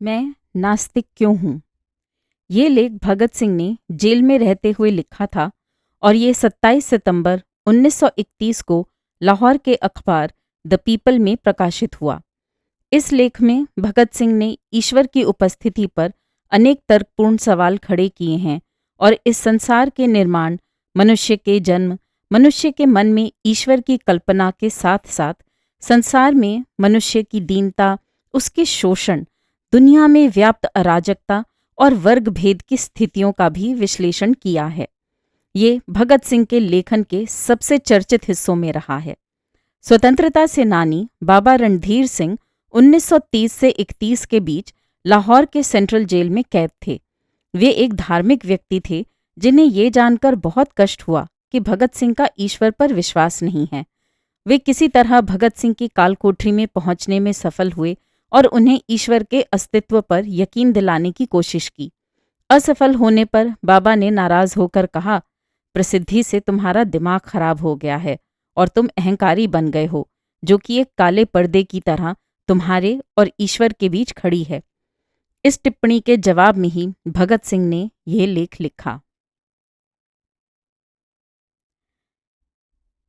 मैं नास्तिक क्यों हूँ? ये लेख भगत सिंह ने जेल में रहते हुए लिखा था और ये 27 सितंबर 1931 को लाहौर के अखबार द पीपल में प्रकाशित हुआ। इस लेख में भगत सिंह ने ईश्वर की उपस्थिति पर अनेक तर्कपूर्ण सवाल खड़े किए हैं और इस संसार के निर्माण, मनुष्य के जन्म, मनुष्य के मन में ईश्वर की कल्पना के साथ साथ संसार में मनुष्य की दीनता, उसके शोषण, दुनिया में व्याप्त अराजकता और वर्ग भेद की स्थितियों का भी विश्लेषण किया है। ये भगत सिंह के लेखन के सबसे चर्चित हिस्सों में रहा है। स्वतंत्रता सेनानी बाबा रणधीर सिंह 1930 से 31 के बीच लाहौर के सेंट्रल जेल में कैद थे। वे एक धार्मिक व्यक्ति थे जिन्हें ये जानकर बहुत कष्ट हुआ कि भगत सिंह का ईश्वर पर विश्वास नहीं है। वे किसी तरह भगत सिंह की कालकोठरी में पहुंचने में सफल हुए और उन्हें ईश्वर के अस्तित्व पर यकीन दिलाने की कोशिश की। असफल होने पर बाबा ने नाराज होकर कहा, प्रसिद्धि से तुम्हारा दिमाग खराब हो गया है और तुम अहंकारी बन गए हो, जो कि एक काले पर्दे की तरह तुम्हारे और ईश्वर के बीच खड़ी है। इस टिप्पणी के जवाब में ही भगत सिंह ने यह लेख लिखा।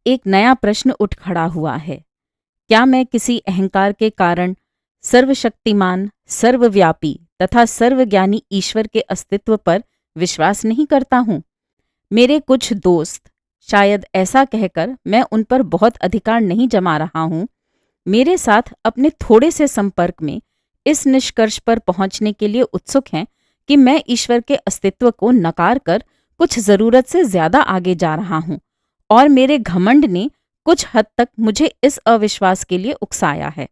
एक नया प्रश्न उठ खड़ा हुआ है। क्या मैं किसी अहंकार के कारण सर्वशक्तिमान, सर्वव्यापी तथा सर्वज्ञानी ईश्वर के अस्तित्व पर विश्वास नहीं करता हूँ? मेरे कुछ दोस्त, शायद ऐसा कहकर मैं उन पर बहुत अधिकार नहीं जमा रहा हूँ, मेरे साथ अपने थोड़े से संपर्क में इस निष्कर्ष पर पहुंचने के लिए उत्सुक हैं कि मैं ईश्वर के अस्तित्व को नकार कर कुछ जरूरत से ज्यादा आगे जा रहा हूँ और मेरे घमंड ने कुछ हद तक मुझे इस अविश्वास के लिए उकसाया है।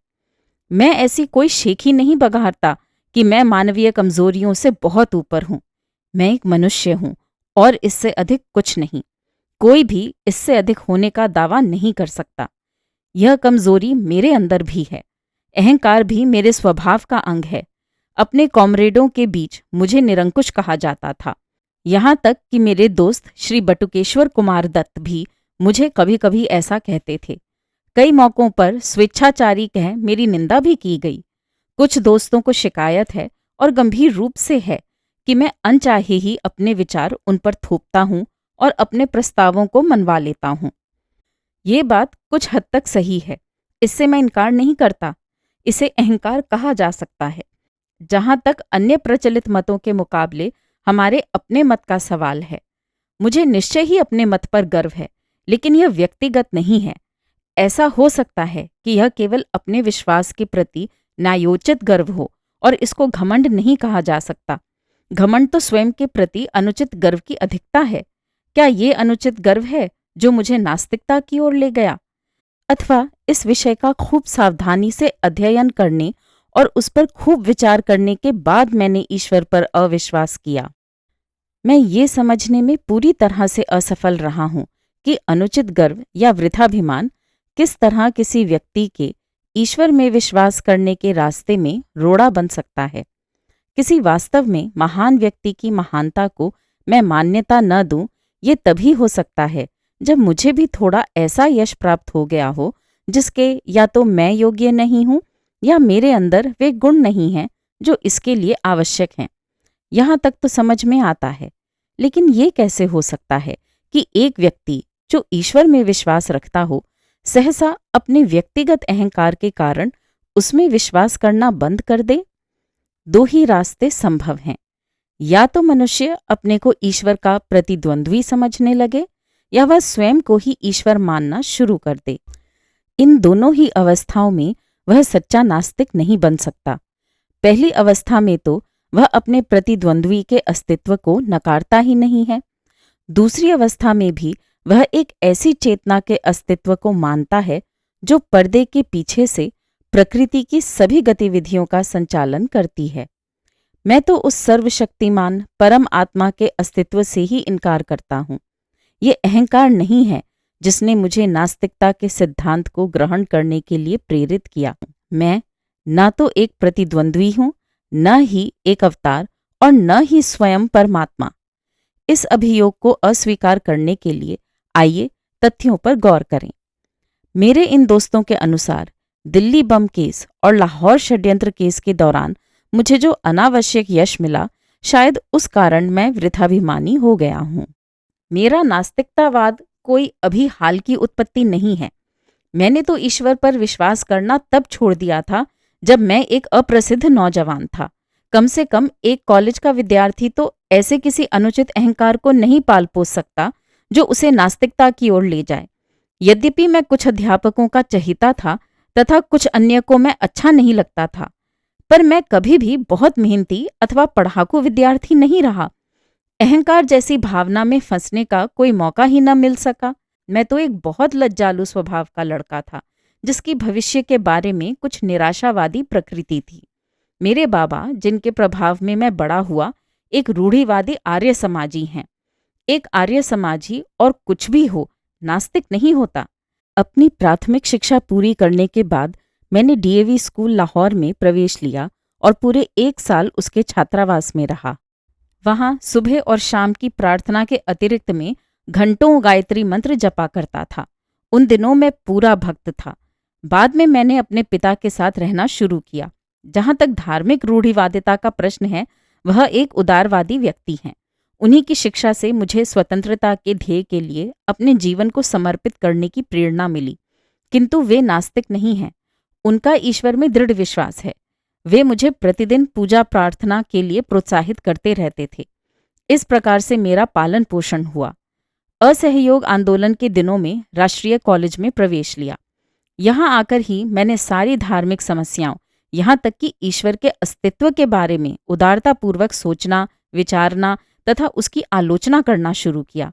मैं ऐसी कोई शेखी नहीं बघारता कि मैं मानवीय कमजोरियों से बहुत ऊपर हूँ। मैं एक मनुष्य हूँ और इससे अधिक कुछ नहीं। कोई भी इससे अधिक होने का दावा नहीं कर सकता। यह कमजोरी मेरे अंदर भी है। अहंकार भी मेरे स्वभाव का अंग है। अपने कॉमरेडों के बीच मुझे निरंकुश कहा जाता था। यहाँ तक कि मेरे दोस्त श्री बटुकेश्वर कुमार दत्त भी मुझे कभी कभी ऐसा कहते थे। कई मौकों पर स्वेच्छाचारी कह मेरी निंदा भी की गई। कुछ दोस्तों को शिकायत है और गंभीर रूप से है कि मैं अनचाहे ही अपने विचार उन पर थोपता हूँ और अपने प्रस्तावों को मनवा लेता हूँ। ये बात कुछ हद तक सही है, इससे मैं इनकार नहीं करता। इसे अहंकार कहा जा सकता है। जहाँ तक अन्य प्रचलित मतों के मुकाबले हमारे अपने मत का सवाल है, मुझे निश्चय ही अपने मत पर गर्व है, लेकिन यह व्यक्तिगत नहीं है। ऐसा हो सकता है कि यह केवल अपने विश्वास के प्रति न्यायोचित गर्व हो और इसको घमंड नहीं कहा जा सकता। घमंड तो स्वयं के प्रति अनुचित गर्व की अधिकता है। क्या ये अनुचित गर्व है जो मुझे नास्तिकता की ओर ले गया? अथवा इस विषय का खूब सावधानी से अध्ययन करने और उस पर खूब विचार करने के बाद मैंने ईश्वर पर अविश्वास किया? मैं ये समझने में पूरी तरह से असफल रहा हूँ कि अनुचित गर्व या वृथाभिमान किस तरह किसी व्यक्ति के ईश्वर में विश्वास करने के रास्ते में रोड़ा बन सकता है। किसी वास्तव में महान व्यक्ति की महानता को मैं मान्यता न दूं, ये तभी हो सकता है जब मुझे भी थोड़ा ऐसा यश प्राप्त हो गया हो जिसके या तो मैं योग्य नहीं हूं या मेरे अंदर वे गुण नहीं हैं जो इसके लिए आवश्यक हैं। यहाँ तक तो समझ में आता है, लेकिन ये कैसे हो सकता है कि एक व्यक्ति जो ईश्वर में विश्वास रखता हो सहसा अपने व्यक्तिगत अहंकार के कारण उसमें विश्वास करना बंद कर दे? दो ही रास्ते संभव हैं। या तो मनुष्य अपने को ईश्वर का प्रतिद्वंद्वी समझने लगे या वह स्वयं को ही ईश्वर मानना शुरू कर दे। इन दोनों ही अवस्थाओं में वह सच्चा नास्तिक नहीं बन सकता। पहली अवस्था में तो वह अपने प्रतिद्वंद्वी के अस्तित्व को नकारता ही नहीं है। दूसरी अवस्था में भी वह एक ऐसी चेतना के अस्तित्व को मानता है जो पर्दे के पीछे से प्रकृति की सभी गतिविधियों का संचालन करती है। मैं तो उस सर्वशक्तिमान परम आत्मा के अस्तित्व से ही इनकार करता हूँ। ये अहंकार नहीं है जिसने मुझे नास्तिकता के सिद्धांत को ग्रहण करने के लिए प्रेरित किया। मैं न तो एक प्रतिद्वंद्वी हूँ, न ही एक अवतार और न ही स्वयं परमात्मा। इस अभियोग को अस्वीकार करने के लिए आइए तथ्यों पर गौर करें। मेरे इन दोस्तों के अनुसार दिल्ली बम केस और लाहौर षड्यंत्र केस के दौरान मुझे जो अनावश्यक यश मिला, शायद उस कारण मैं वृथाभिमानी हो गया हूँ। मेरा नास्तिकतावाद कोई अभी हाल की उत्पत्ति नहीं है। मैंने तो ईश्वर पर विश्वास करना तब छोड़ दिया था जब मैं एक अप्रसिद्ध नौजवान था। कम से कम एक कॉलेज का विद्यार्थी तो ऐसे किसी अनुचित अहंकार को नहीं पाल पोस सकता जो उसे नास्तिकता की ओर ले जाए। यद्यपि मैं कुछ अध्यापकों का चहीता था तथा कुछ अन्य को मैं अच्छा नहीं लगता था, पर मैं कभी भी बहुत मेहनती अथवा पढ़ाकू विद्यार्थी नहीं रहा। अहंकार जैसी भावना में फंसने का कोई मौका ही न मिल सका। मैं तो एक बहुत लज्जालू स्वभाव का लड़का था, जिसकी भविष्य के बारे में कुछ निराशावादी प्रकृति थी। मेरे बाबा, जिनके प्रभाव में मैं बड़ा हुआ, एक रूढ़िवादी आर्य समाजी हैं। एक आर्य समाजी और कुछ भी हो, नास्तिक नहीं होता। अपनी प्राथमिक शिक्षा पूरी करने के बाद मैंने डीएवी स्कूल लाहौर में प्रवेश लिया और पूरे 1 साल उसके छात्रावास में रहा। वहां सुबह और शाम की प्रार्थना के अतिरिक्त में घंटों गायत्री मंत्र जपा करता था। उन दिनों मैं पूरा भक्त था। बाद में मैंने अपने पिता के साथ रहना शुरू किया। जहां तक धार्मिक रूढ़िवादिता का प्रश्न है, वह एक उदारवादी व्यक्ति हैं। उन्हीं की शिक्षा से मुझे स्वतंत्रता के ध्येय के लिए अपने जीवन को समर्पित करने की प्रेरणा मिली। किंतु वे नास्तिक नहीं हैं। उनका ईश्वर में दृढ़ विश्वास है। वे मुझे प्रतिदिन पूजा प्रार्थना के लिए प्रोत्साहित करते रहते थे। इस प्रकार से मेरा पालन पोषण हुआ। असहयोग आंदोलन के दिनों में राष्ट्रीय कॉलेज में प्रवेश लिया। यहाँ आकर ही मैंने सारी धार्मिक समस्याओं, यहाँ तक कि ईश्वर के अस्तित्व के बारे में उदारतापूर्वक सोचना, विचारना तथा उसकी आलोचना करना शुरू किया।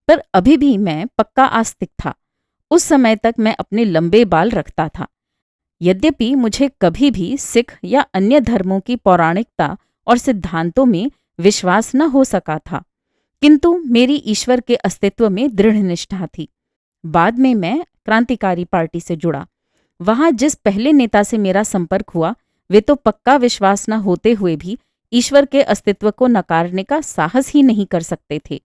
पर अभी भी मैं पक्का आस्तिक था। उस समय तक मैं अपने लंबे बाल रखता था। यद्यपि मुझे कभी भी सिख या अन्य धर्मों की पौराणिकता और सिद्धांतों में विश्वास न हो सका था, किंतु मेरी ईश्वर के अस्तित्व में दृढ़ निष्ठा थी। बाद में मैं क्रांतिकारी पार्टी से जुड़ा। वहां जिस पहले नेता से मेरा संपर्क हुआ, वे तो पक्का विश्वास न होते हुए भी ईश्वर के अस्तित्व को नकारने का साहस ही नहीं कर सकते थे।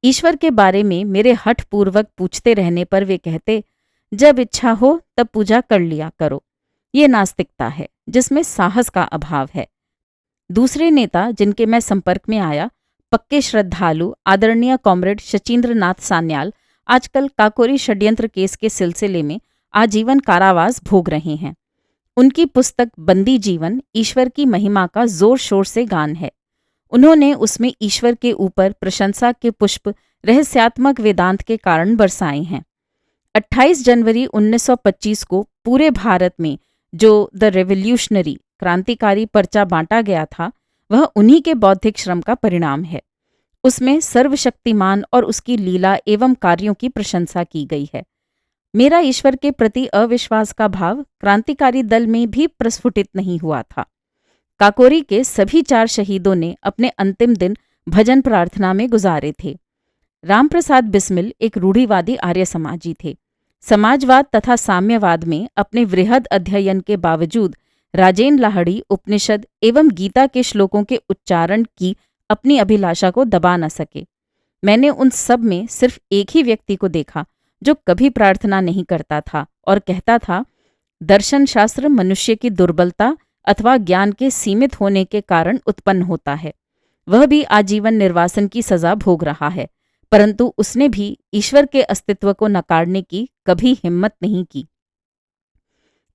ईश्वर के बारे में मेरे हठपूर्वक पूछते रहने पर वे कहते, जब इच्छा हो तब पूजा कर लिया करो। ये नास्तिकता है जिसमें साहस का अभाव है। दूसरे नेता जिनके मैं संपर्क में आया, पक्के श्रद्धालु आदरणीय कॉमरेड शचीन्द्र नाथ सान्याल, आजकल काकोरी षड्यंत्र केस के सिलसिले में आजीवन कारावास भोग रहे हैं। उनकी पुस्तक बंदी जीवन ईश्वर की महिमा का जोर शोर से गान है। उन्होंने उसमें ईश्वर के ऊपर प्रशंसा के पुष्प रहस्यात्मक वेदांत के कारण बरसाए हैं। 28 जनवरी 1925 को पूरे भारत में जो द रेवोल्यूशनरी क्रांतिकारी पर्चा बांटा गया था, वह उन्हीं के बौद्धिक श्रम का परिणाम है। उसमें सर्वशक्तिमान और उसकी लीला एवं कार्यों की प्रशंसा की गई है। मेरा ईश्वर के प्रति अविश्वास का भाव क्रांतिकारी दल में भी प्रस्फुटित नहीं हुआ था। काकोरी के सभी 4 शहीदों ने अपने अंतिम दिन भजन प्रार्थना में गुजारे थे। रामप्रसाद बिस्मिल एक रूढ़िवादी आर्य समाजी थे। समाजवाद तथा साम्यवाद में अपने वृहद अध्ययन के बावजूद राजेन लाहिड़ी उपनिषद एवं गीता के श्लोकों के उच्चारण की अपनी अभिलाषा को दबा न सके। मैंने उन सब में सिर्फ एक ही व्यक्ति को देखा जो कभी प्रार्थना नहीं करता था और कहता था, दर्शन शास्त्र मनुष्य की दुर्बलता अथवा ज्ञान के सीमित होने के कारण उत्पन्न होता है। वह भी आजीवन निर्वासन की सजा भोग रहा है, परंतु उसने भी ईश्वर के अस्तित्व को नकारने की कभी हिम्मत नहीं की।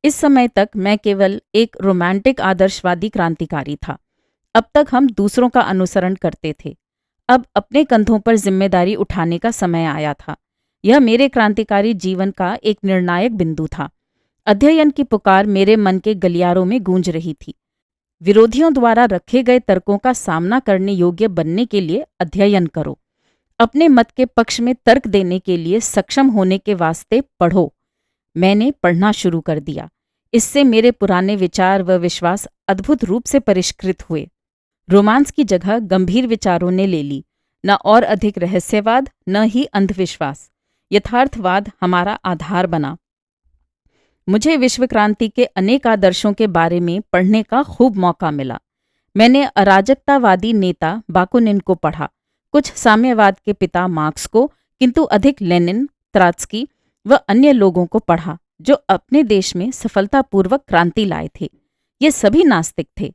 इस समय तक मैं केवल एक रोमांटिक आदर्शवादी क्रांतिकारी था। अब तक हम दूसरों का अनुसरण करते थे। अब अपने कंधों पर जिम्मेदारी उठाने का समय आया था। यह मेरे क्रांतिकारी जीवन का एक निर्णायक बिंदु था। अध्ययन की पुकार मेरे मन के गलियारों में गूंज रही थी। विरोधियों द्वारा रखे गए तर्कों का सामना करने योग्य बनने के लिए अध्ययन करो। अपने मत के पक्ष में तर्क देने के लिए सक्षम होने के वास्ते पढ़ो। मैंने पढ़ना शुरू कर दिया। इससे मेरे पुराने विचार व विश्वास अद्भुत रूप से परिष्कृत हुए। रोमांस की जगह गंभीर विचारों ने ले ली। न और अधिक रहस्यवाद, न ही अंधविश्वास। यथार्थवाद हमारा आधार बना। मुझे विश्व क्रांति के अनेक आदर्शों के बारे में पढ़ने का खूब मौका मिला। मैंने अराजकतावादी नेता बाकुनिन को पढ़ा, कुछ साम्यवाद के पिता मार्क्स को, किंतु अधिक लेनिन, त्रात्स्की व अन्य लोगों को पढ़ा जो अपने देश में सफलतापूर्वक क्रांति लाए थे। ये सभी नास्तिक थे।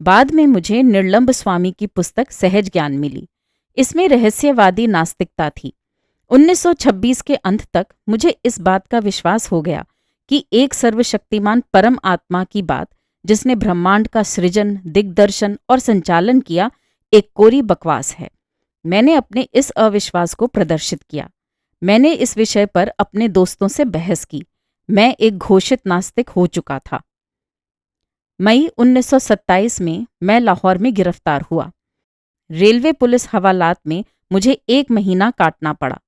बाद में मुझे निर्लंब स्वामी की पुस्तक सहज ज्ञान मिली। इसमें रहस्यवादी नास्तिकता थी। 1926 के अंत तक मुझे इस बात का विश्वास हो गया कि एक सर्वशक्तिमान परम आत्मा की बात, जिसने ब्रह्मांड का सृजन, दिग्दर्शन और संचालन किया, एक कोरी बकवास है। मैंने अपने इस अविश्वास को प्रदर्शित किया। मैंने इस विषय पर अपने दोस्तों से बहस की। मैं एक घोषित नास्तिक हो चुका था। मई 1927 में मैं लाहौर में गिरफ्तार हुआ। रेलवे पुलिस हवालात में मुझे 1 महीना काटना पड़ा।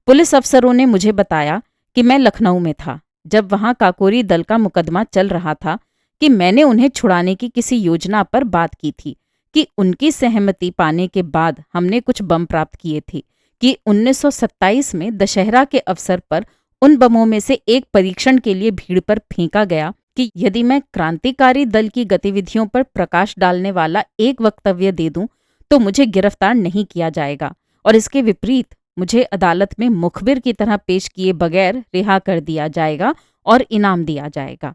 पुलिस अफसरों ने मुझे बताया कि मैं लखनऊ में था जब वहां काकोरी दल का मुकदमा चल रहा था, कि मैंने उन्हें छुड़ाने की किसी योजना पर बात की थी, कि उनकी सहमति पाने के बाद हमने कुछ बम प्राप्त किए थे, कि 1927 में दशहरा के अवसर पर उन बमों में से एक परीक्षण के लिए भीड़ पर फेंका गया, कि यदि मैं क्रांतिकारी दल की गतिविधियों पर प्रकाश डालने वाला एक वक्तव्य दे दूं तो मुझे गिरफ्तार नहीं किया जाएगा, और इसके विपरीत मुझे अदालत में मुखबिर की तरह पेश किए बगैर रिहा कर दिया जाएगा और इनाम दिया जाएगा।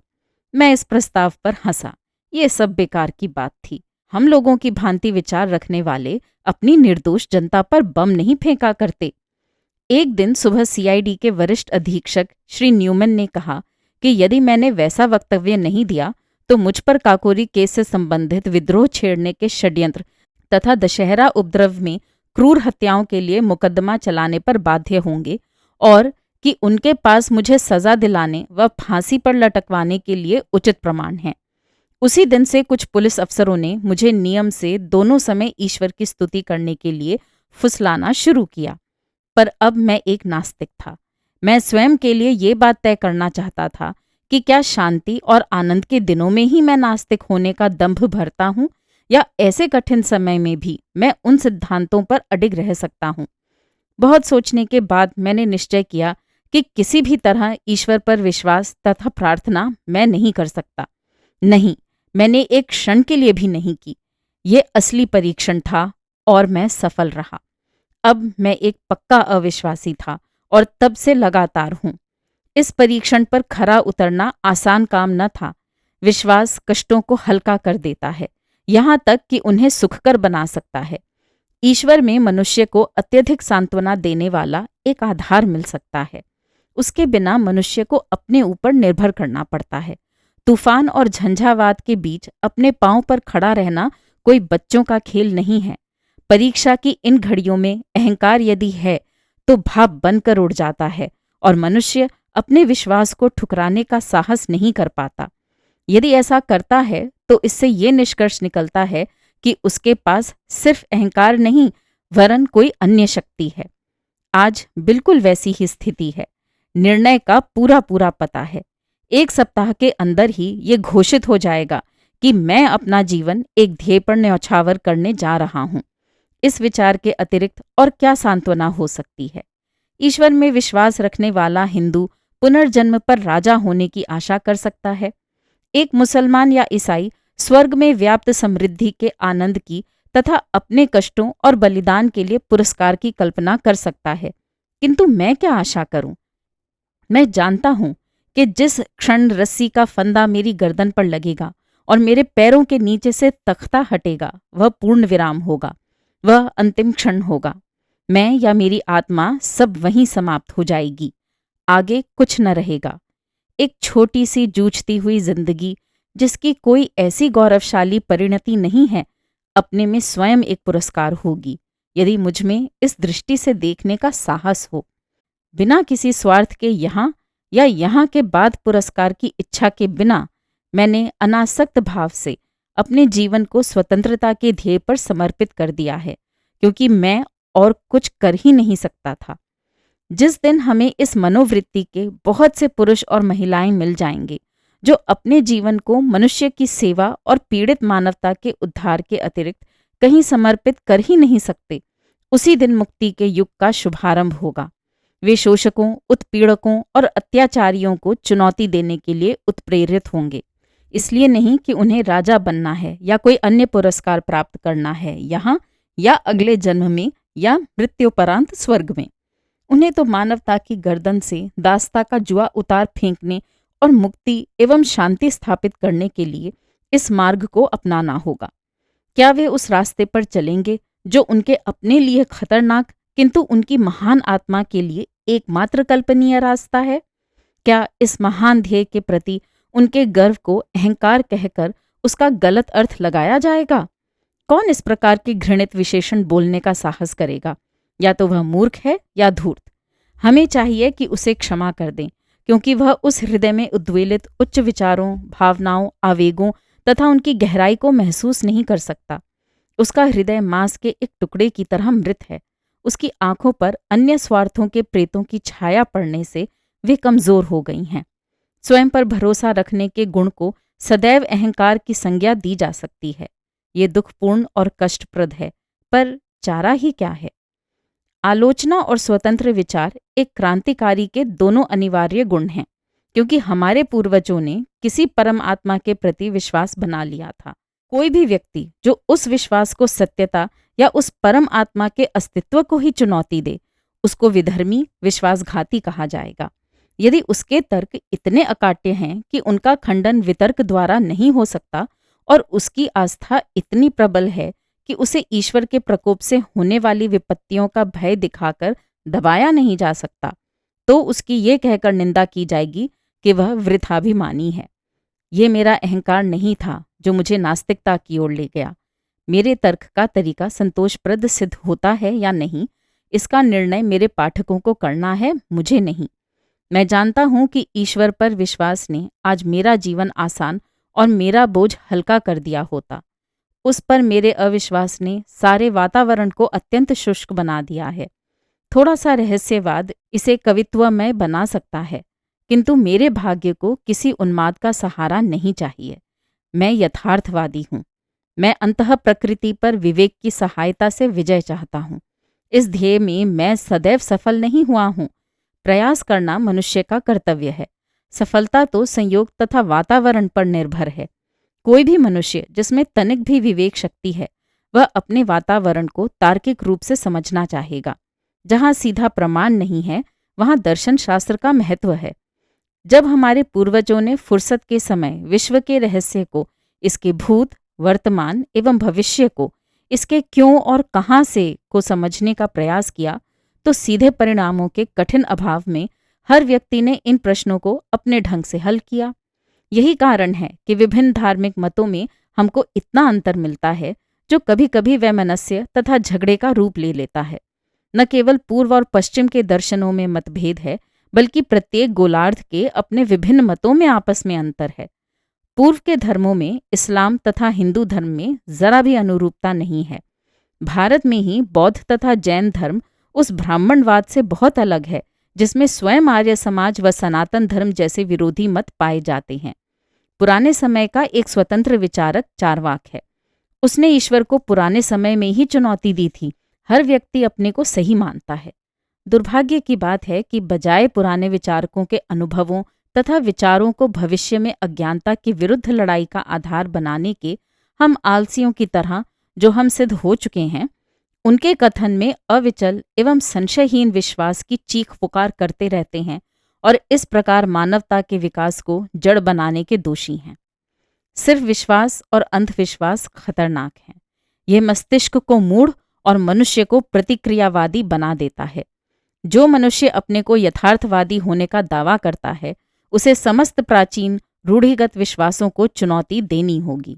मैं इस प्रस्ताव पर हंसा। ये सब बेकार की बात थी। हम लोगों की भांति विचार रखने वाले अपनी निर्दोष जनता पर बम नहीं फेंका करते। एक दिन सुबह सीआईडी के वरिष्ठ अधीक्षक श्री न्यूमन ने कहा कि यदि मैंने वैसा वक्तव्य नहीं दिया तो मुझ पर काकोरी केस से संबंधित विद्रोह छेड़ने के षड्यंत्र तथा दशहरा उपद्रव में क्रूर हत्याओं के लिए मुकदमा चलाने पर बाध्य होंगे, और कि उनके पास मुझे सजा दिलाने व फांसी पर लटकवाने के लिए उचित प्रमाण हैं। उसी दिन से कुछ पुलिस अफसरों ने मुझे नियम से दोनों समय ईश्वर की स्तुति करने के लिए फुसलाना शुरू किया। पर अब मैं एक नास्तिक था। मैं स्वयं के लिए ये बात तय करना चाहता था कि क्या शांति और आनंद के दिनों में ही मैं नास्तिक होने का दंभ भरता हूँ, या ऐसे कठिन समय में भी मैं उन सिद्धांतों पर अडिग रह सकता हूँ। बहुत सोचने के बाद मैंने निश्चय किया कि किसी भी तरह ईश्वर पर विश्वास तथा प्रार्थना मैं नहीं कर सकता। नहीं, मैंने एक क्षण के लिए भी नहीं की। ये असली परीक्षण था और मैं सफल रहा। अब मैं एक पक्का अविश्वासी था और तब से लगातार हूं। इस परीक्षण पर खरा उतरना आसान काम न था। विश्वास कष्टों को हल्का कर देता है, यहाँ तक कि उन्हें सुखकर बना सकता है। ईश्वर में मनुष्य को अत्यधिक सांत्वना देने वाला एक आधार मिल सकता है। उसके बिना मनुष्य को अपने ऊपर निर्भर करना पड़ता है। तूफान और झंझावात के बीच अपने पांव पर खड़ा रहना कोई बच्चों का खेल नहीं है। परीक्षा की इन घड़ियों में अहंकार यदि है तो भाप बनकर उड़ जाता है और मनुष्य अपने विश्वास को ठुकराने का साहस नहीं कर पाता। यदि ऐसा करता है तो इससे ये निष्कर्ष निकलता है कि उसके पास सिर्फ अहंकार नहीं वरन कोई अन्य शक्ति है। आज बिल्कुल वैसी ही स्थिति है। निर्णय का पूरा पूरा पता है। 1 सप्ताह के अंदर ही ये घोषित हो जाएगा कि मैं अपना जीवन एक ध्येय पर न्यौछावर करने जा रहा हूं। इस विचार के अतिरिक्त और क्या सांत्वना हो सकती है? ईश्वर में विश्वास रखने वाला हिंदू पुनर्जन्म पर राजा होने की आशा कर सकता है। एक मुसलमान या ईसाई स्वर्ग में व्याप्त समृद्धि के आनंद की तथा अपने कष्टों और बलिदान के लिए पुरस्कार की कल्पना कर सकता है। किंतु मैं क्या आशा करूं? मैं जानता हूं कि जिस क्षण रस्सी का फंदा मेरी गर्दन पर लगेगा और मेरे पैरों के नीचे से तख्ता हटेगा, वह पूर्ण विराम होगा, वह अंतिम क्षण होगा। मैं या मेरी आत्मा सब वहीं समाप्त हो जाएगी। आगे कुछ न रहेगा। एक छोटी सी जूझती हुई जिंदगी जिसकी कोई ऐसी गौरवशाली परिणति नहीं है, अपने में स्वयं एक पुरस्कार होगी, यदि मुझ में इस दृष्टि से देखने का साहस हो। बिना किसी स्वार्थ के यहाँ या यहाँ के बाद पुरस्कार की इच्छा के बिना मैंने अनासक्त भाव से अपने जीवन को स्वतंत्रता के ध्येय पर समर्पित कर दिया है, क्योंकि मैं और कुछ कर ही नहीं सकता था। जिस दिन हमें इस मनोवृत्ति के बहुत से पुरुष और महिलाएं मिल जाएंगे जो अपने जीवन को मनुष्य की सेवा और पीड़ित मानवता के उद्धार के अतिरिक्त कहीं समर्पित कर ही नहीं सकते, उसी दिन मुक्ति के युग का शुभारंभ होगा। वे शोषकों, उत्पीड़कों और अत्याचारियों को चुनौती देने के लिए उत्प्रेरित होंगे। इसलिए नहीं कि उन्हें राजा बनना है या कोई अन्य पुरस्कार प्राप्त करना है यहाँ या अगले जन्म में या मृत्युपरांत स्वर्ग में। उन्हें तो मानवता की गर्दन से दास्ता का जुआ उतार फेंकने और मुक्ति एवं शांति स्थापित करने के लिए इस मार्ग को अपनाना होगा। क्या वे उस रास्ते पर चलेंगे जो उनके अपने लिए खतरनाक किंतु उनकी महान आत्मा के लिए एकमात्र कल्पनीय रास्ता है? क्या इस महान ध्येय के प्रति उनके गर्व को अहंकार कहकर उसका गलत अर्थ लगाया जाएगा? कौन इस प्रकार के घृणित विशेषण बोलने का साहस करेगा? या तो वह मूर्ख है या धूर्त। हमें चाहिए कि उसे क्षमा कर दें, क्योंकि वह उस हृदय में उद्वेलित उच्च विचारों, भावनाओं, आवेगों तथा उनकी गहराई को महसूस नहीं कर सकता। उसका हृदय मांस के एक टुकड़े की तरह मृत है। उसकी आंखों पर अन्य स्वार्थों के प्रेतों की छाया पड़ने से वे कमजोर हो गई हैं। स्वयं पर भरोसा रखने के गुण को सदैव अहंकार की संज्ञा दी जा सकती है। ये दुखपूर्ण और कष्टप्रद है, पर चारा ही क्या है? आलोचना और स्वतंत्र विचार एक क्रांतिकारी के दोनों अनिवार्य गुण हैं, क्योंकि हमारे पूर्वजों ने किसी परम आत्मा के प्रति विश्वास बना लिया था। कोई भी व्यक्ति जो उस विश्वास को सत्यता या उस परम आत्मा के अस्तित्व को ही चुनौती दे, उसको विधर्मी, विश्वासघाती कहा जाएगा। यदि उसके तर्क इतने अकाट्य हैं कि उनका खंडन वितर्क द्वारा नहीं हो सकता और उसकी आस्था इतनी प्रबल है कि उसे ईश्वर के प्रकोप से होने वाली विपत्तियों का भय दिखाकर दबाया नहीं जा सकता, तो उसकी ये कहकर निंदा की जाएगी कि वह वृथाभिमानी है। ये मेरा अहंकार नहीं था जो मुझे नास्तिकता की ओर ले गया। मेरे तर्क का तरीका संतोषप्रद सिद्ध होता है या नहीं, इसका निर्णय मेरे पाठकों को करना है, मुझे नहीं। मैं जानता हूं कि ईश्वर पर विश्वास ने आज मेरा जीवन आसान और मेरा बोझ हल्का कर दिया होता। उस पर मेरे अविश्वास ने सारे वातावरण को अत्यंत शुष्क बना दिया है। थोड़ा सा रहस्यवाद इसे कवित्वमय बना सकता है, किंतु मेरे भाग्य को किसी उन्माद का सहारा नहीं चाहिए। मैं यथार्थवादी हूँ। मैं अंतः प्रकृति पर विवेक की सहायता से विजय चाहता हूँ। इस ध्येय में मैं सदैव सफल नहीं हुआ हूँ। प्रयास करना मनुष्य का कर्तव्य है। सफलता तो संयोग तथा वातावरण पर निर्भर है। कोई भी मनुष्य जिसमें तनिक भी विवेक शक्ति है, वह अपने वातावरण को तार्किक रूप से समझना चाहेगा। जहाँ सीधा प्रमाण नहीं है, वहाँ दर्शन शास्त्र का महत्व है। जब हमारे पूर्वजों ने फुर्सत के समय विश्व के रहस्य को, इसके भूत, वर्तमान एवं भविष्य को, इसके क्यों और कहाँ से को समझने का प्रयास किया, तो सीधे परिणामों के कठिन अभाव में हर व्यक्ति ने इन प्रश्नों को अपने ढंग से हल किया। यही कारण है कि विभिन्न धार्मिक मतों में हमको इतना अंतर मिलता है, जो कभी कभी वैमनस्य तथा झगड़े का रूप ले लेता है। न केवल पूर्व और पश्चिम के दर्शनों में मतभेद है, बल्कि प्रत्येक गोलार्ध के अपने विभिन्न मतों में आपस में अंतर है। पूर्व के धर्मों में इस्लाम तथा हिंदू धर्म में जरा भी अनुरूपता नहीं है। भारत में ही बौद्ध तथा जैन धर्म उस ब्राह्मणवाद से बहुत अलग है, जिसमें स्वयं आर्य समाज व सनातन धर्म जैसे विरोधी मत पाए जाते हैं। पुराने समय का एक स्वतंत्र विचारक चार्वाक है। उसने ईश्वर को पुराने समय में ही चुनौती दी थी। हर व्यक्ति अपने को सही मानता है। दुर्भाग्य की बात है कि बजाय पुराने विचारकों के अनुभवों तथा विचारों को भविष्य में अज्ञानता के विरुद्ध लड़ाई का आधार बनाने के, हम आलसियों की तरह जो हम सिद्ध हो चुके हैं, उनके कथन में अविचल एवं संशयहीन विश्वास की चीख पुकार करते रहते हैं और इस प्रकार मानवता के विकास को जड़ बनाने के दोषी हैं। सिर्फ विश्वास और अंधविश्वास खतरनाक है। यह मस्तिष्क को मूढ़ और मनुष्य को प्रतिक्रियावादी बना देता है। जो मनुष्य अपने को यथार्थवादी होने का दावा करता है, उसे समस्त प्राचीन रूढ़िगत विश्वासों को चुनौती देनी होगी।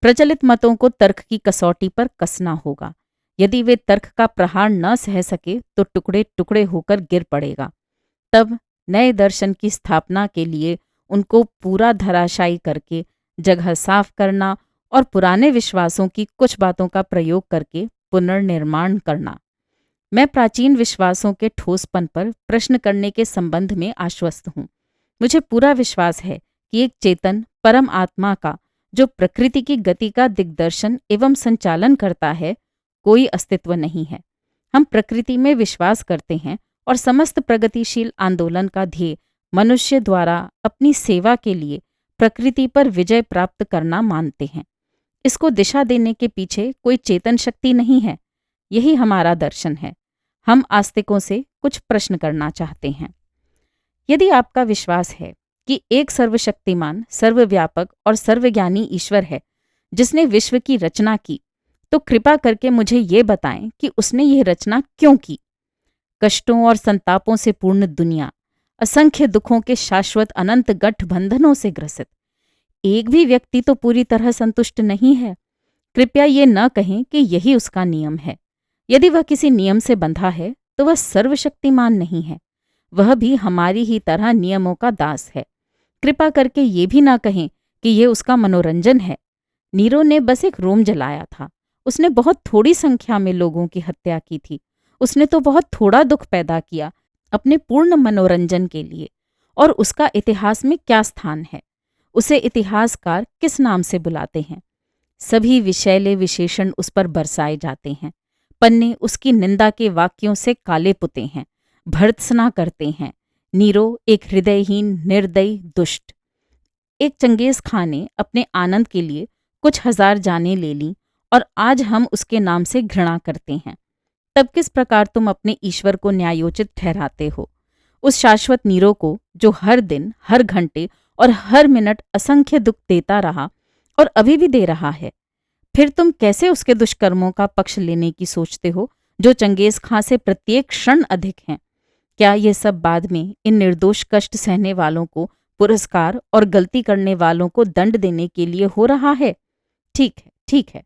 प्रचलित मतों को तर्क की कसौटी पर कसना होगा। यदि वे तर्क का प्रहार न सह सके तो टुकड़े टुकड़े होकर गिर पड़ेगा। तब नए दर्शन की स्थापना के लिए उनको पूरा धराशायी करके जगह साफ करना और पुराने विश्वासों की कुछ बातों का प्रयोग करके पुनर्निर्माण करना। मैं प्राचीन विश्वासों के ठोसपन पर प्रश्न करने के संबंध में आश्वस्त हूँ। मुझे पूरा विश्वास है कि एक चेतन परम आत्मा का, जो प्रकृति की गति का दिग्दर्शन एवं संचालन करता है, कोई अस्तित्व नहीं है। हम प्रकृति में विश्वास करते हैं और समस्त प्रगतिशील आंदोलन का ध्येय मनुष्य द्वारा अपनी सेवा के लिए प्रकृति पर विजय प्राप्त करना मानते हैं। इसको दिशा देने के पीछे कोई चेतन शक्ति नहीं है। यही हमारा दर्शन है। हम आस्तिकों से कुछ प्रश्न करना चाहते हैं। यदि आपका विश्वास है कि एक सर्वशक्तिमान, सर्वव्यापक और सर्वज्ञानी ईश्वर है, जिसने विश्व की रचना की, तो कृपा करके मुझे ये बताएं कि उसने यह रचना क्यों की। कष्टों और संतापों से पूर्ण दुनिया, असंख्य दुखों के शाश्वत अनंत गठबंधनों से ग्रसित एक भी व्यक्ति तो पूरी तरह संतुष्ट नहीं है। कृपया ये न कहें कि यही उसका नियम है। यदि वह किसी नियम से बंधा है तो वह सर्वशक्तिमान नहीं है, वह भी हमारी ही तरह नियमों का दास है। कृपा करके ये भी ना कहें कि ये उसका मनोरंजन है। नीरो ने बस एक रोम जलाया था, उसने बहुत थोड़ी संख्या में लोगों की हत्या की थी, उसने तो बहुत थोड़ा दुख पैदा किया अपने पूर्ण मनोरंजन के लिए। और उसका इतिहास में क्या स्थान है? उसे इतिहासकार किस नाम से बुलाते हैं? सभी विषैले विशेषण उस पर बरसाए जाते हैं। पन्ने उसकी निंदा के वाक्यों से काले पुते हैं, भर्त्सना करते हैं। नीरो एक हृदयहीन, निर्दयी, दुष्ट। एक चंगेज खां ने अपने आनंद के लिए कुछ हजार जानें ले लीं और आज हम उसके नाम से घृणा करते हैं। तब किस प्रकार तुम अपने ईश्वर को न्यायोचित ठहराते हो? उस शाश्वत नीरो को जो हर दिन, हर घंटे और हर मिनट असंख्य दुख देता रहा और अभी भी दे रहा है। फिर तुम कैसे उसके दुष्कर्मों का पक्ष लेने की सोचते हो, जो चंगेज खां से प्रत्येक क्षण अधिक हैं? क्या ये सब बाद में इन निर्दोष कष्ट सहने वालों को पुरस्कार और गलती करने वालों को दंड देने के लिए हो रहा है? ठीक है, ठीक है।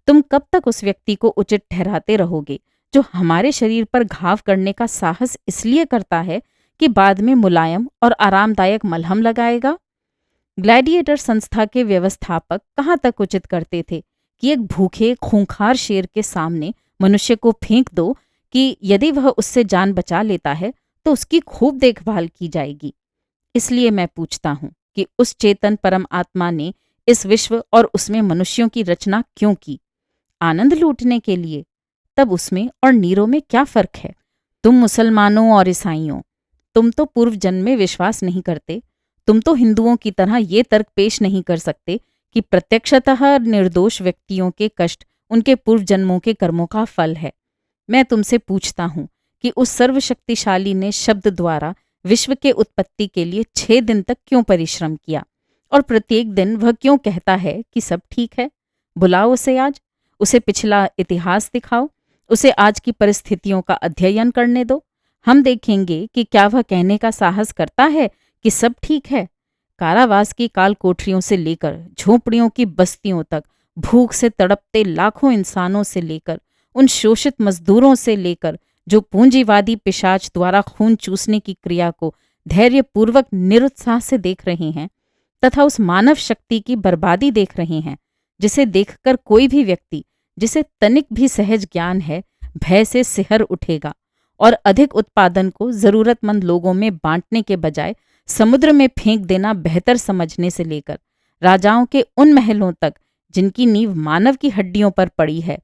तुम कब तक उस व्यक्ति को उचित ठहराते रहोगे जो हमारे शरीर पर घाव करने का साहस इसलिए करता है कि बाद में मुलायम और आरामदायक मलहम लगाएगा? ग्लैडिएटर संस्था के व्यवस्थापक कहाँ तक उचित करते थे कि एक भूखे खूंखार शेर के सामने मनुष्य को फेंक दो कि यदि वह उससे जान बचा लेता है तो उसकी खूब देखभाल की जाएगी। इसलिए मैं पूछता हूँ कि उस चेतन परम आत्मा ने इस विश्व और उसमें मनुष्यों की रचना क्यों की? आनंद लूटने के लिए? तब उसमें और नीरो में क्या फर्क है? तुम मुसलमानों और ईसाइयों, तुम तो पूर्व जन्म में विश्वास नहीं करते। तुम तो हिंदुओं की तरह ये तर्क पेश नहीं कर सकते कि प्रत्यक्षतः निर्दोष व्यक्तियों के कष्ट उनके पूर्व जन्मों के कर्मों का फल है। मैं तुमसे पूछता हूँ कि उस सर्वशक्तिशाली ने शब्द द्वारा विश्व के उत्पत्ति के लिए 6 दिन तक क्यों परिश्रम किया, और प्रत्येक दिन वह क्यों कहता है कि सब ठीक है? बुलाओ उसे आज, उसे पिछला इतिहास दिखाओ, उसे आज की परिस्थितियों का अध्ययन करने दो। हम देखेंगे कि क्या वह कहने का साहस करता है कि सब ठीक है। कारावास की काल कोठरियों से लेकर झोपड़ियों की बस्तियों तक, भूख से तड़पते लाखों इंसानों से लेकर उन शोषित मजदूरों से लेकर जो पूंजीवादी पिशाच द्वारा खून चूसने की क्रिया को धैर्यपूर्वक निरुत्साह से देख रहे हैं, तथा उस मानव शक्ति की बर्बादी देख रहे हैं जिसे देखकर कोई भी व्यक्ति जिसे तनिक भी सहज ज्ञान है भय से सिहर उठेगा और अधिक उत्पादन को जरूरतमंद लोगों में बांटने के बजाय समुद्र में फेंक देना बेहतर समझने से लेकर राजाओं के उन महलों तक जिनकी नींव मानव की हड्डियों पर पड़ी है,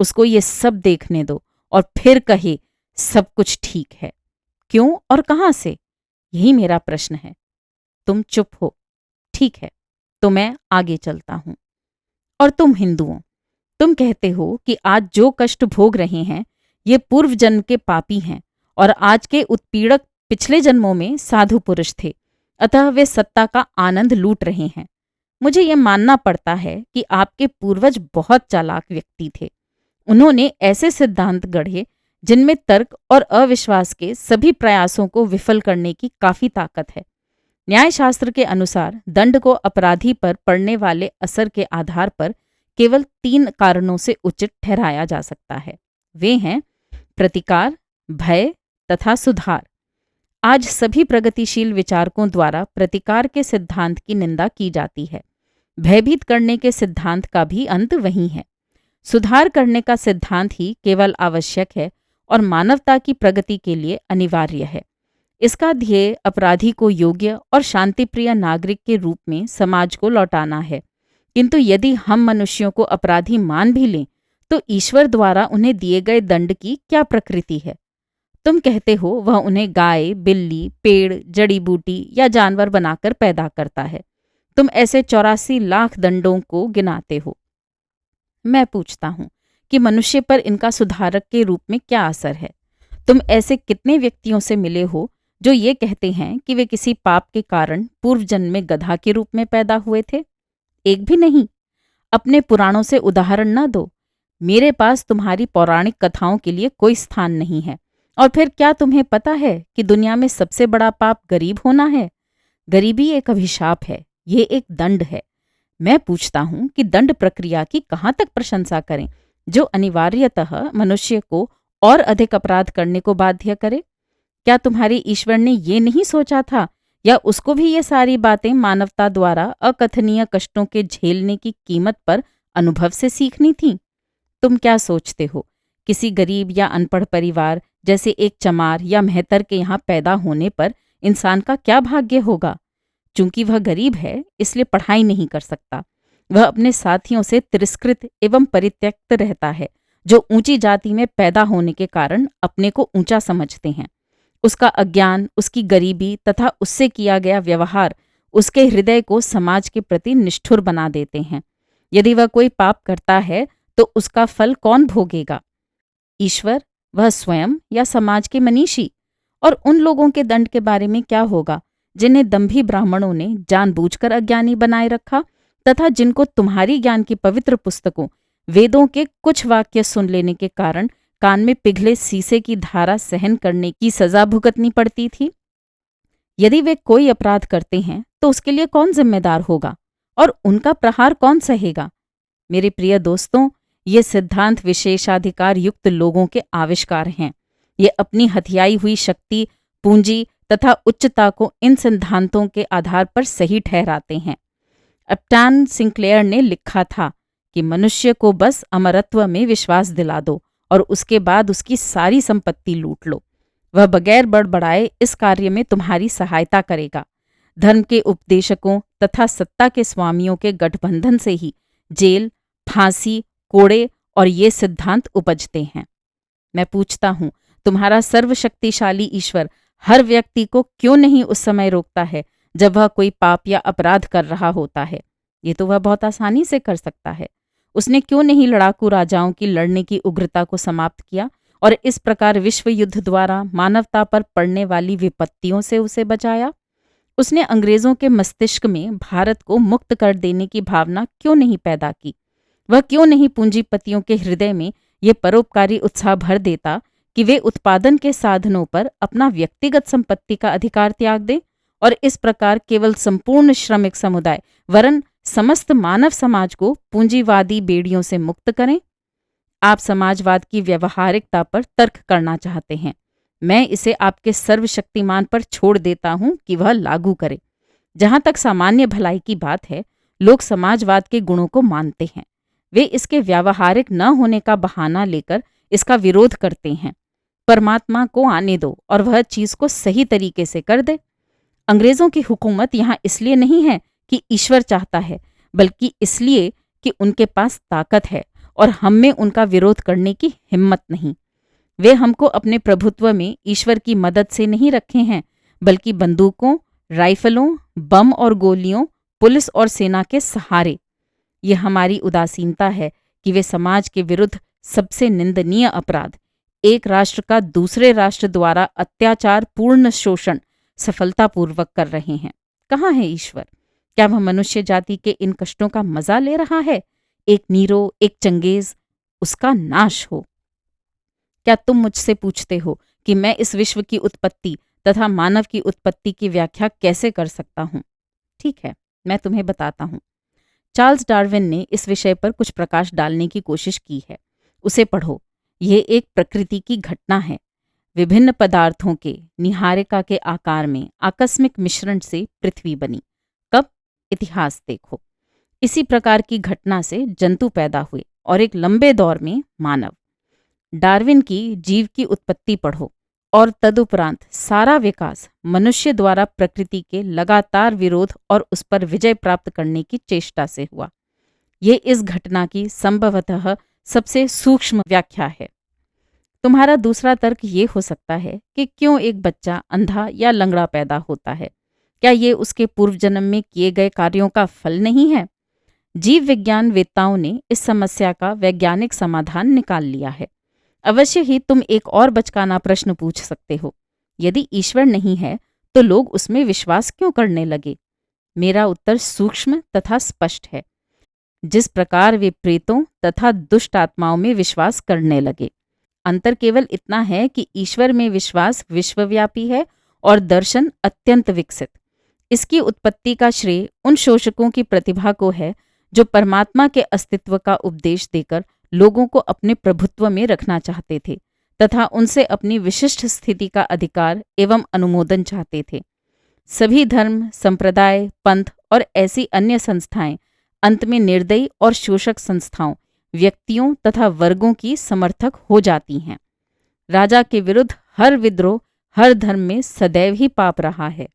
उसको ये सब देखने दो और फिर कहे सब कुछ ठीक है। क्यों और कहाँ से? यही मेरा प्रश्न है। तुम चुप हो। ठीक है, तो मैं आगे चलता हूं। और तुम हिंदुओं, तुम कहते हो कि आज जो कष्ट भोग रहे हैं ये पूर्व जन्म के पापी हैं और आज के उत्पीड़क पिछले जन्मों में साधु पुरुष थे, अतः वे सत्ता का आनंद लूट रहे हैं। मुझे यह मानना पड़ता है कि आपके पूर्वज बहुत चालाक व्यक्ति थे। उन्होंने ऐसे सिद्धांत गढ़े जिनमें तर्क और अविश्वास के सभी प्रयासों को विफल करने की काफी ताकत है। न्यायशास्त्र के अनुसार दंड को अपराधी पर पड़ने वाले असर के आधार पर केवल 3 कारणों से उचित ठहराया जा सकता है। वे हैं प्रतिकार, भय तथा सुधार। आज सभी प्रगतिशील विचारकों द्वारा प्रतिकार के सिद्धांत की निंदा की जाती है। भयभीत करने के सिद्धांत का भी अंत वही है। सुधार करने का सिद्धांत ही केवल आवश्यक है और मानवता की प्रगति के लिए अनिवार्य है। इसका ध्येय अपराधी को योग्य और शांतिप्रिय नागरिक के रूप में समाज को लौटाना है। किंतु यदि हम मनुष्यों को अपराधी मान भी लें तो ईश्वर द्वारा उन्हें दिए गए दंड की क्या प्रकृति है? तुम कहते हो वह उन्हें गाय, बिल्ली, पेड़, जड़ी बूटी या जानवर बनाकर पैदा करता है। तुम ऐसे 84 लाख दंडों को गिनाते हो। मैं पूछता हूं कि मनुष्य पर इनका सुधारक के रूप में क्या असर है? तुम ऐसे कितने व्यक्तियों से मिले हो जो ये कहते हैं कि वे किसी पाप के कारण पूर्व जन्म में गधा के रूप में पैदा हुए थे? एक भी नहीं। अपने पुराणों से उदाहरण न दो। मेरे पास तुम्हारी पौराणिक कथाओं के लिए कोई स्थान नहीं है। और फिर क्या तुम्हें पता है कि दुनिया में सबसे बड़ा पाप गरीब होना है? गरीबी एक अभिशाप है, ये एक दंड है। मैं पूछता हूं कि दंड प्रक्रिया की कहाँ तक प्रशंसा करें, जो अनिवार्यतः मनुष्य को और अधिक अपराध करने को बाध्य करे? क्या तुम्हारे ईश्वर ने ये नहीं सोचा था, या उसको भी ये सारी बातें मानवता द्वारा अकथनीय कष्टों के झेलने की कीमत पर अनुभव से सीखनी थीं? तुम क्या सोचते हो, किसी गरीब या अनपढ़ परिवार जैसे एक चमार या मेहतर के यहाँ पैदा होने पर इंसान का क्या भाग्य होगा? चूंकि वह गरीब है, इसलिए पढ़ाई नहीं कर सकता। वह अपने साथियों से तिरस्कृत एवं परित्यक्त रहता है, जो ऊंची जाति में पैदा होने के कारण अपने को ऊंचा समझते हैं। उसका अज्ञान, उसकी गरीबी तथा उससे किया गया व्यवहार उसके हृदय को समाज के प्रति निष्ठुर बना देते हैं। यदि वह कोई पाप करता है तो उसका फल कौन भोगेगा? ईश्वर, वह स्वयं, या समाज के मनीषी? और उन लोगों के दंड के बारे में क्या होगा जिन्हें दंभी ब्राह्मणों ने जानबूझकर अज्ञानी बनाए रखा, तथा जिनको तुम्हारी ज्ञान की पवित्र पुस्तकों वेदों के कुछ वाक्य सुन लेने के कारण कान में पिघले शीशे की धारा सहन करने की सजा भुगतनी पड़ती थी? यदि वे कोई अपराध करते हैं तो उसके लिए कौन जिम्मेदार होगा, और उनका प्रहार कौन सहेगा? मेरे प्रिय दोस्तों, ये सिद्धांत विशेषाधिकार युक्त लोगों के आविष्कार हैं। ये अपनी हथियाई हुई शक्ति, पूंजी तथा उच्चता को इन सिद्धांतों के आधार पर सही ठहराते हैं। अपटन सिंक्लेयर ने लिखा था कि मनुष्य को बस अमरत्व में विश्वास दिला दो और उसके बाद उसकी सारी संपत्ति लूट लो। वह बगैर बड़बड़ाए इस कार्य में तुम्हारी सहायता करेगा। धर्म के उपदेशकों तथा सत्ता के स्वामियों के गठबंधन से ही जेल, फांसी, कोड़े और ये सिद्धांत उपजते हैं। मैं पूछता हूँ, तुम्हारा सर्वशक्तिशाली ईश्वर हर व्यक्ति को क्यों नहीं उस समय रोकता है जब वह कोई पाप या अपराध कर रहा होता है? ये तो वह बहुत आसानी से कर सकता है। उसने क्यों नहीं लड़ाकू राजाओं की लड़ने की उग्रता को समाप्त किया और इस प्रकार विश्व युद्ध द्वारा मानवता पर पड़ने वाली विपत्तियों से उसे बचाया? उसने अंग्रेजों के मस्तिष्क में भारत को मुक्त कर देने की भावना क्यों नहीं पैदा की? वह क्यों नहीं पूंजीपतियों के हृदय में ये परोपकारी उत्साह भर देता कि वे उत्पादन के साधनों पर अपना व्यक्तिगत संपत्ति का अधिकार त्याग दें और इस प्रकार केवल संपूर्ण श्रमिक समुदाय वरन समस्त मानव समाज को पूंजीवादी बेड़ियों से मुक्त करें? आप समाजवाद की व्यवहारिकता पर तर्क करना चाहते हैं। मैं इसे आपके सर्वशक्तिमान पर छोड़ देता हूं कि वह लागू करे। जहां तक सामान्य भलाई की बात है, लोग समाजवाद के गुणों को मानते हैं। वे इसके व्यावहारिक न होने का बहाना लेकर इसका विरोध करते हैं। परमात्मा को आने दो और वह चीज को सही तरीके से कर दे। अंग्रेजों की हुकूमत यहाँ इसलिए नहीं है कि ईश्वर चाहता है, बल्कि इसलिए कि उनके पास ताकत है और हम में उनका विरोध करने की हिम्मत नहीं। वे हमको अपने प्रभुत्व में ईश्वर की मदद से नहीं रखे हैं, बल्कि बंदूकों, राइफलों, बम और गोलियों, पुलिस और सेना के सहारे। ये हमारी उदासीनता है कि वे समाज के विरुद्ध सबसे निंदनीय अपराध, एक राष्ट्र का दूसरे राष्ट्र द्वारा अत्याचार पूर्ण शोषण सफलतापूर्वक कर रहे हैं। कहाँ है ईश्वर? क्या वह मनुष्य जाति के इन कष्टों का मजा ले रहा है? एक नीरो, एक चंगेज, उसका नाश हो। क्या तुम मुझसे पूछते हो कि मैं इस विश्व की उत्पत्ति तथा मानव की उत्पत्ति की व्याख्या कैसे कर सकता हूँ? ठीक है, मैं तुम्हें बताता हूँ। चार्ल्स डार्विन ने इस विषय पर कुछ प्रकाश डालने की कोशिश की है। उसे पढ़ो। यह एक प्रकृति की घटना है। विभिन्न पदार्थों के निहारिका के आकार में आकस्मिक मिश्रण से पृथ्वी बनी। कब? इतिहास देखो। इसी प्रकार की घटना से जंतु पैदा हुए और एक लंबे दौर में मानव। डार्विन की जीव की उत्पत्ति पढ़ो और तदुपरांत सारा विकास मनुष्य द्वारा प्रकृति के लगातार विरोध और उस पर विजय प्राप्त करने की चेष्टा से हुआ। ये इस घटना की संभवतः सबसे सूक्ष्म व्याख्या है। तुम्हारा दूसरा तर्क ये हो सकता है कि क्यों एक बच्चा अंधा या लंगड़ा पैदा होता है? क्या ये उसके पूर्व जन्म में किए गए कार्यों का फल नहीं है? जीव विज्ञान वेत्ताओं ने इस समस्या का वैज्ञानिक समाधान निकाल लिया है। अवश्य ही तुम एक और बचकाना प्रश्न पूछ सकते हो, यदि ईश्वर नहीं है तो लोग उसमें विश्वास क्यों करने लगे? मेरा उत्तर सूक्ष्म तथा स्पष्ट है। जिस प्रकार वे प्रेतों तथा दुष्ट आत्माओं में विश्वास करने लगे। अंतर केवल इतना है कि ईश्वर में विश्वास विश्वव्यापी है और दर्शन अत्यंत विकसित। इसकी उत्पत्ति का श्रेय उन शोषकों की प्रतिभा को है जो परमात्मा के अस्तित्व का उपदेश देकर लोगों को अपने प्रभुत्व में रखना चाहते थे तथा उनसे अपनी विशिष्ट स्थिति का अधिकार एवं अनुमोदन चाहते थे। सभी धर्म, संप्रदाय, पंथ और ऐसी अन्य संस्थाएं अंत में निर्दयी और शोषक संस्थाओं, व्यक्तियों तथा वर्गों की समर्थक हो जाती हैं। राजा के विरुद्ध हर विद्रोह हर धर्म में सदैव ही पाप रहा है।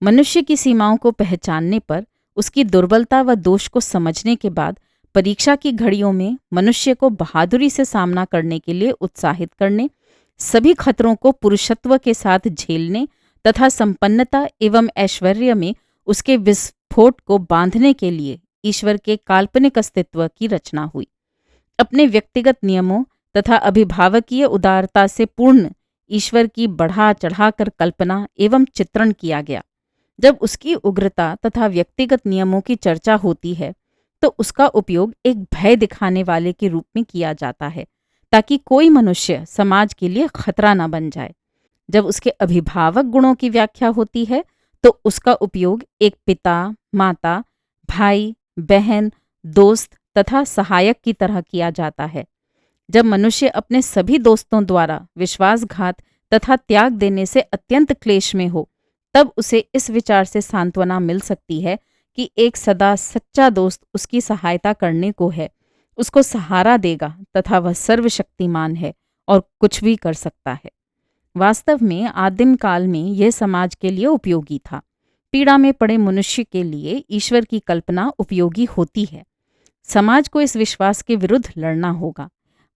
मनुष्य की सीमाओं को पहचानने पर, उसकी दुर्बलता व दोष को समझने के बाद परीक्षा की घड़ियों में मनुष्य को बहादुरी से सामना करने के लिए उत्साहित करने, सभी खतरों को पुरुषत्व के साथ झेलने तथा संपन्नता एवं ऐश्वर्य में उसके विस्फोट को बांधने के लिए ईश्वर के काल्पनिक अस्तित्व की रचना हुई। अपने व्यक्तिगत नियमों तथा अभिभावकीय उदारता से पूर्ण ईश्वर की बढ़ा चढ़ाकर कल्पना एवं चित्रण किया गया। जब उसकी उग्रता तथा व्यक्तिगत नियमों की चर्चा होती है तो उसका उपयोग एक भय दिखाने वाले के रूप में किया जाता है, ताकि कोई मनुष्य समाज के लिए खतरा न बन जाए। जब उसके अभिभावक गुणों की व्याख्या होती है तो उसका उपयोग एक पिता, माता, भाई, बहन, दोस्त तथा सहायक की तरह किया जाता है। जब मनुष्य अपने सभी दोस्तों द्वारा विश्वासघात तथा त्याग देने से अत्यंत क्लेश में हो, तब उसे इस विचार से सांत्वना मिल सकती है कि एक सदा सच्चा दोस्त उसकी सहायता करने को है, उसको सहारा देगा तथा वह सर्वशक्तिमान है और कुछ भी कर सकता है। वास्तव में आदिम काल में यह समाज के लिए उपयोगी था। पीड़ा में पड़े मनुष्य के लिए ईश्वर की कल्पना उपयोगी होती है। समाज को इस विश्वास के विरुद्ध लड़ना होगा।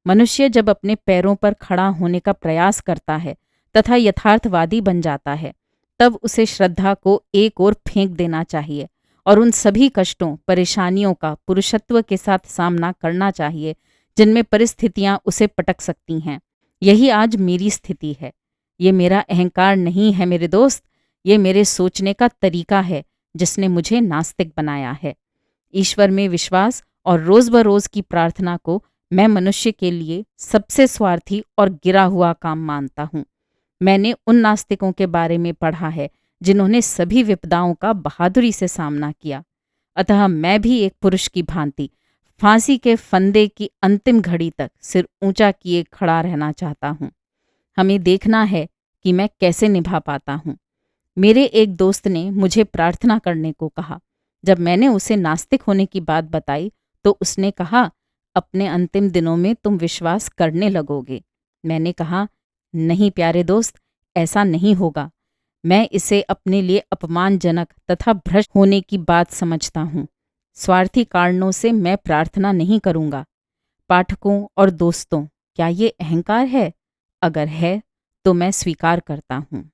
मनुष्य जब अपने पैरों पर खड़ा होने का प्रयास करता है तथा यथार्थवादी बन जाता है, तब उसे श्रद्धा को एक ओर फेंक देना चाहिए और उन सभी कष्टों, परेशानियों का पुरुषत्व के साथ सामना करना चाहिए जिनमें परिस्थितियां उसे पटक सकती हैं। यही आज मेरी स्थिति है। ये मेरा अहंकार नहीं है मेरे दोस्त, ये मेरे सोचने का तरीका है जिसने मुझे नास्तिक बनाया है। ईश्वर में विश्वास और रोज बरोज की प्रार्थना को मैं मनुष्य के लिए सबसे स्वार्थी और गिरा हुआ काम मानता हूँ। मैंने उन नास्तिकों के बारे में पढ़ा है जिन्होंने सभी विपदाओं का बहादुरी से सामना किया। अतः मैं भी एक पुरुष की भांति फांसी के फंदे की अंतिम घड़ी तक सिर ऊंचा किए खड़ा रहना चाहता हूँ। हमें देखना है कि मैं कैसे निभा पाता हूँ। मेरे एक दोस्त ने मुझे प्रार्थना करने को कहा। जब मैंने उसे नास्तिक होने की बात बताई तो उसने कहा, अपने अंतिम दिनों में तुम विश्वास करने लगोगे। मैंने कहा, नहीं प्यारे दोस्त, ऐसा नहीं होगा। मैं इसे अपने लिए अपमानजनक तथा भ्रष्ट होने की बात समझता हूँ। स्वार्थी कारणों से मैं प्रार्थना नहीं करूँगा। पाठकों और दोस्तों, क्या ये अहंकार है? अगर है तो मैं स्वीकार करता हूँ।